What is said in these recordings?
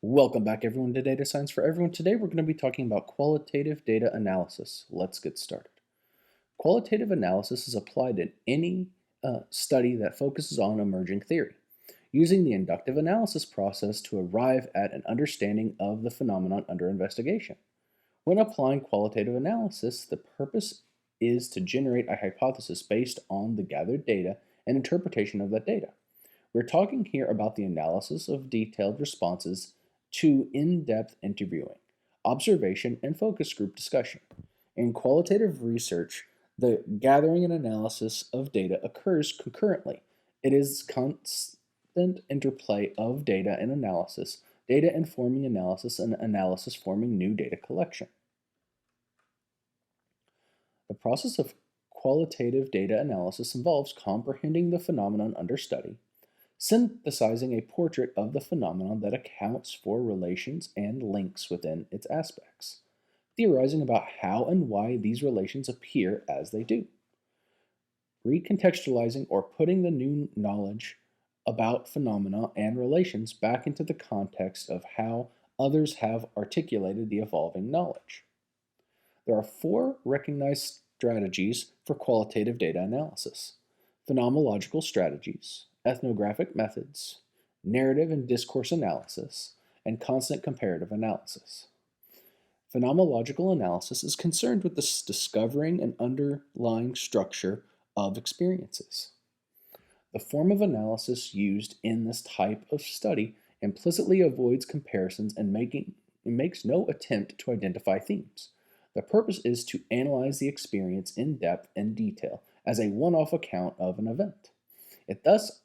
Welcome back everyone to Data Science for Everyone. Today we're going to be talking about qualitative data analysis. Let's get started. Qualitative analysis is applied in any study that focuses on emerging theory, using the inductive analysis process to arrive at an understanding of the phenomenon under investigation. When applying qualitative analysis, the purpose is to generate a hypothesis based on the gathered data and interpretation of that data. We're talking here about the analysis of detailed responses to in-depth interviewing, observation, and focus group discussion. In qualitative research, the gathering and analysis of data occurs concurrently. It is constant interplay of data and analysis, data informing analysis, and analysis forming new data collection. The process of qualitative data analysis involves comprehending the phenomenon under study, synthesizing a portrait of the phenomenon that accounts for relations and links within its aspects, theorizing about how and why these relations appear as they do, recontextualizing or putting the new knowledge about phenomena and relations back into the context of how others have articulated the evolving knowledge. There are four recognized strategies for qualitative data analysis: phenomenological strategies, ethnographic methods, narrative and discourse analysis, and constant comparative analysis. Phenomenological analysis is concerned with the discovering and underlying structure of experiences. The form of analysis used in this type of study implicitly avoids comparisons and makes no attempt to identify themes. The purpose is to analyze the experience in depth and detail as a one-off account of an event. It thus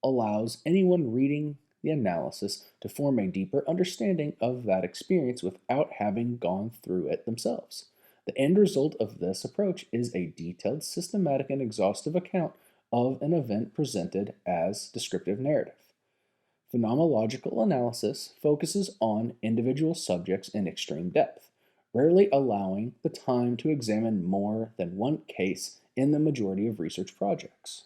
allows anyone reading the analysis to form a deeper understanding of that experience without having gone through it themselves. The end result of this approach is a detailed, systematic, and exhaustive account of an event presented as descriptive narrative. Phenomenological analysis focuses on individual subjects in extreme depth, rarely allowing the time to examine more than one case in the majority of research projects.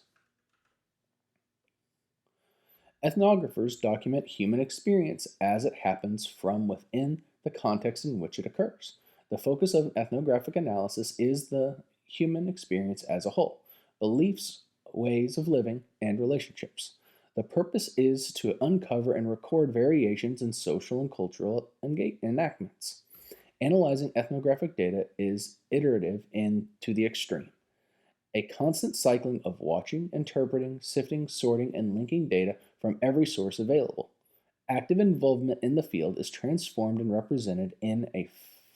Ethnographers document human experience as it happens from within the context in which it occurs. The focus of ethnographic analysis is the human experience as a whole: beliefs, ways of living, and relationships. The purpose is to uncover and record variations in social and cultural enactments. Analyzing ethnographic data is iterative and to the extreme, a constant cycling of watching, interpreting, sifting, sorting, and linking data from every source available. Active involvement in the field is transformed and represented in a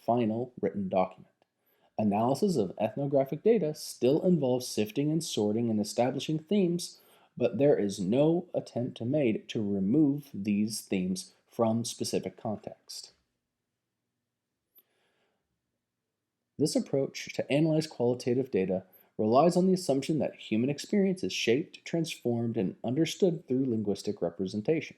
final written document. Analysis of ethnographic data still involves sifting and sorting and establishing themes, but there is no attempt made to remove these themes from specific context. This approach to analyze qualitative data relies on the assumption that human experience is shaped, transformed, and understood through linguistic representation.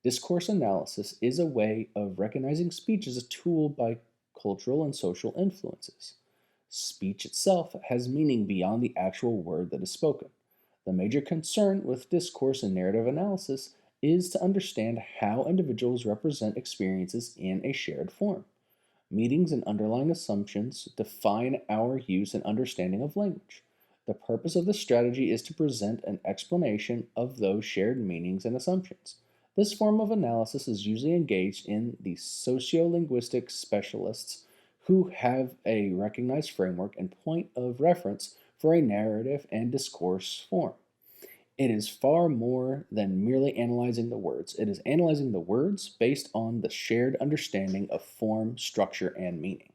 Discourse analysis is a way of recognizing speech as a tool by cultural and social influences. Speech itself has meaning beyond the actual word that is spoken. The major concern with discourse and narrative analysis is to understand how individuals represent experiences in a shared form. Meanings and underlying assumptions define our use and understanding of language. The purpose of this strategy is to present an explanation of those shared meanings and assumptions. This form of analysis is usually engaged in the sociolinguistic specialists who have a recognized framework and point of reference for a narrative and discourse form. It is far more than merely analyzing the words. It is analyzing the words based on the shared understanding of form, structure, and meaning.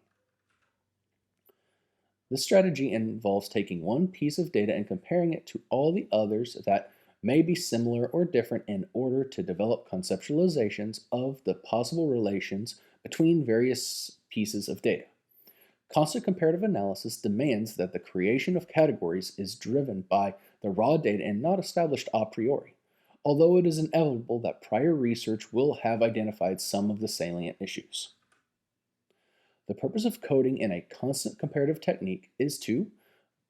This strategy involves taking one piece of data and comparing it to all the others that may be similar or different in order to develop conceptualizations of the possible relations between various pieces of data. Constant comparative analysis demands that the creation of categories is driven by the raw data and not established a priori, although it is inevitable that prior research will have identified some of the salient issues. The purpose of coding in a constant comparative technique is to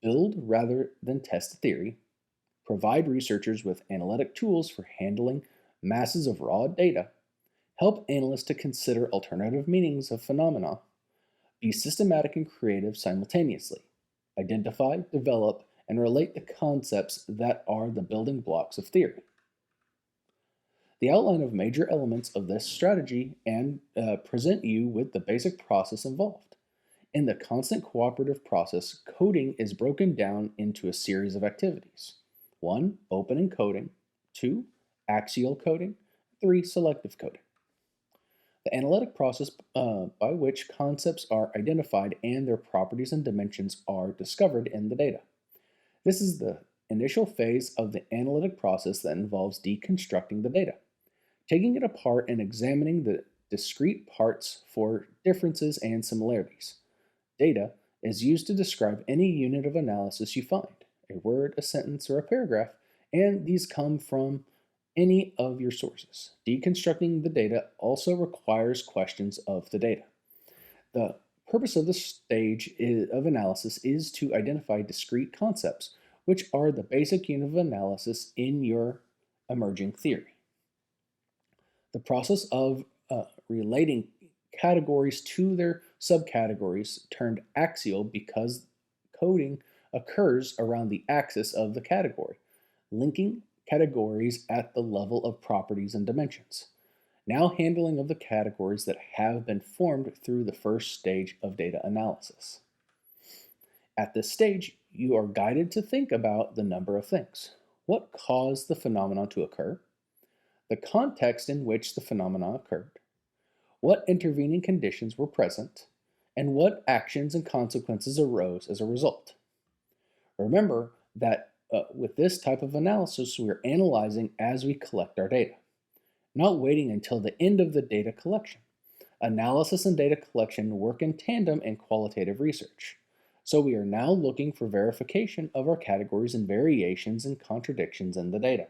build rather than test a theory, provide researchers with analytic tools for handling masses of raw data, help analysts to consider alternative meanings of phenomena, be systematic and creative simultaneously, identify, develop, and relate the concepts that are the building blocks of theory. The outline of major elements of this strategy and present you with the basic process involved. In the constant cooperative process, coding is broken down into a series of activities. 1. Open encoding. 2. Axial coding. 3. Selective coding. The analytic process by which concepts are identified and their properties and dimensions are discovered in the data. This is the initial phase of the analytic process that involves deconstructing the data, taking it apart and examining the discrete parts for differences and similarities. Data is used to describe any unit of analysis you find, a word, a sentence, or a paragraph, and these come from any of your sources. Deconstructing the data also requires questions of the data. The purpose of this stage of analysis is to identify discrete concepts, which are the basic unit of analysis in your emerging theory. The process of relating categories to their subcategories turned axial because coding occurs around the axis of the category, linking categories at the level of properties and dimensions. Now handling of the categories that have been formed through the first stage of data analysis. At this stage, you are guided to think about the number of things. What caused the phenomenon to occur? The context in which the phenomenon occurred, what intervening conditions were present, and what actions and consequences arose as a result. Remember that with this type of analysis, we are analyzing as we collect our data, not waiting until the end of the data collection. Analysis and data collection work in tandem in qualitative research. So we are now looking for verification of our categories and variations and contradictions in the data.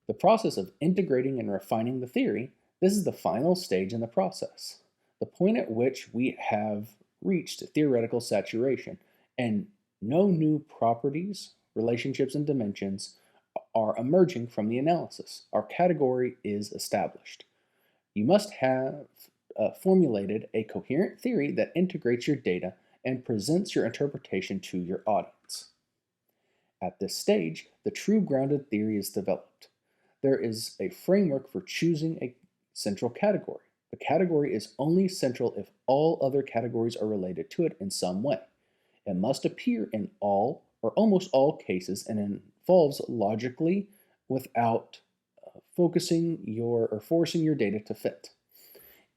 The process of integrating and refining the theory, this is the final stage in the process, the point at which we have reached theoretical saturation and no new properties, relationships, and dimensions are emerging from the analysis. Our category is established. You must have formulated a coherent theory that integrates your data and presents your interpretation to your audience. At this stage, the true grounded theory is developed. There is a framework for choosing a central category. The category is only central if all other categories are related to it in some way. It must appear in all or almost all cases and involves logically without forcing your data to fit.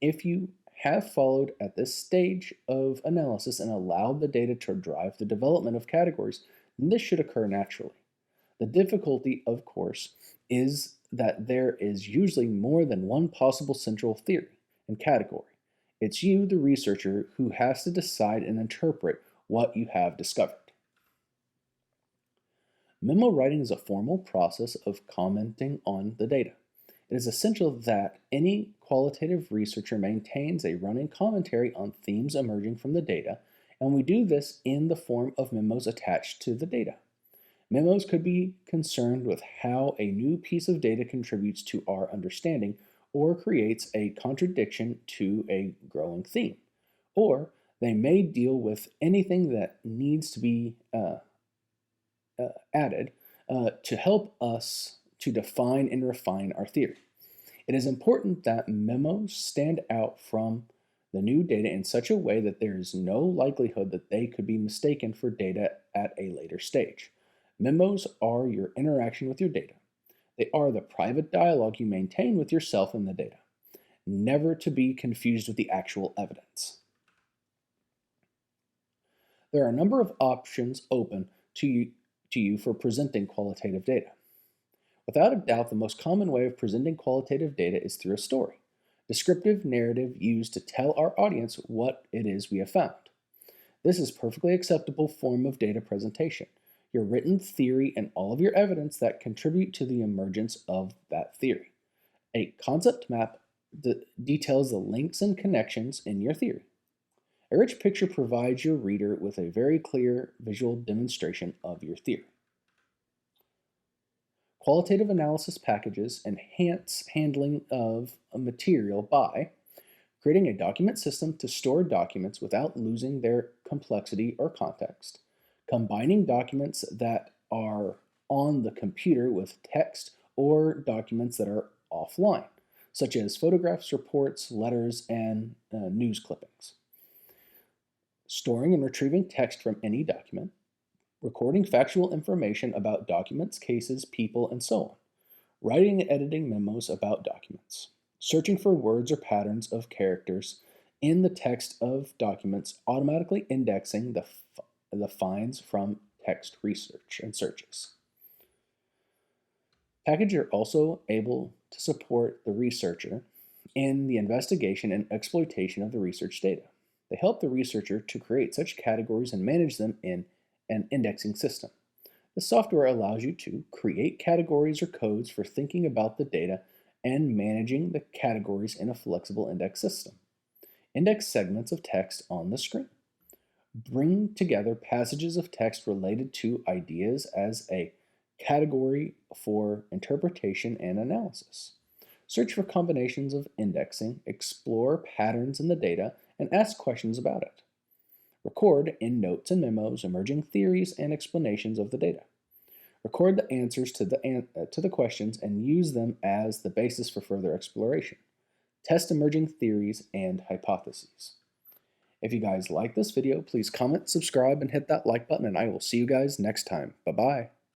If you have followed at this stage of analysis and allowed the data to drive the development of categories, then this should occur naturally. The difficulty, of course, is that there is usually more than one possible central theory and category. It's you, the researcher, who has to decide and interpret what you have discovered. Memo writing is a formal process of commenting on the data. It is essential that any qualitative researcher maintains a running commentary on themes emerging from the data, and we do this in the form of memos attached to the data. Memos could be concerned with how a new piece of data contributes to our understanding or creates a contradiction to a growing theme, or they may deal with anything that needs to be added to help us to define and refine our theory. It is important that memos stand out from the new data in such a way that there is no likelihood that they could be mistaken for data at a later stage. Memos are your interaction with your data. They are the private dialogue you maintain with yourself and the data, never to be confused with the actual evidence. There are a number of options open to you for presenting qualitative data. Without a doubt, the most common way of presenting qualitative data is through a story, descriptive narrative used to tell our audience what it is we have found. This is a perfectly acceptable form of data presentation, your written theory and all of your evidence that contribute to the emergence of that theory. A concept map details the links and connections in your theory. A rich picture provides your reader with a very clear visual demonstration of your theory. Qualitative analysis packages enhance handling of a material by creating a document system to store documents without losing their complexity or context, combining documents that are on the computer with text or documents that are offline, such as photographs, reports, letters, and news clippings, storing and retrieving text from any document, recording factual information about documents, cases, people, and so on, writing and editing memos about documents, searching for words or patterns of characters in the text of documents, automatically indexing the finds from text research and searches. Packages are also able to support the researcher in the investigation and exploitation of the research data. They help the researcher to create such categories and manage them in an indexing system. The software allows you to create categories or codes for thinking about the data and managing the categories in a flexible index system. Index segments of text on the screen. Bring together passages of text related to ideas as a category for interpretation and analysis. Search for combinations of indexing, explore patterns in the data, and ask questions about it. Record in notes and memos emerging theories and explanations of the data. Record the answers to the questions and use them as the basis for further exploration. Test emerging theories and hypotheses. If you guys like this video, please comment, subscribe, and hit that like button, and I will see you guys next time. Bye-bye.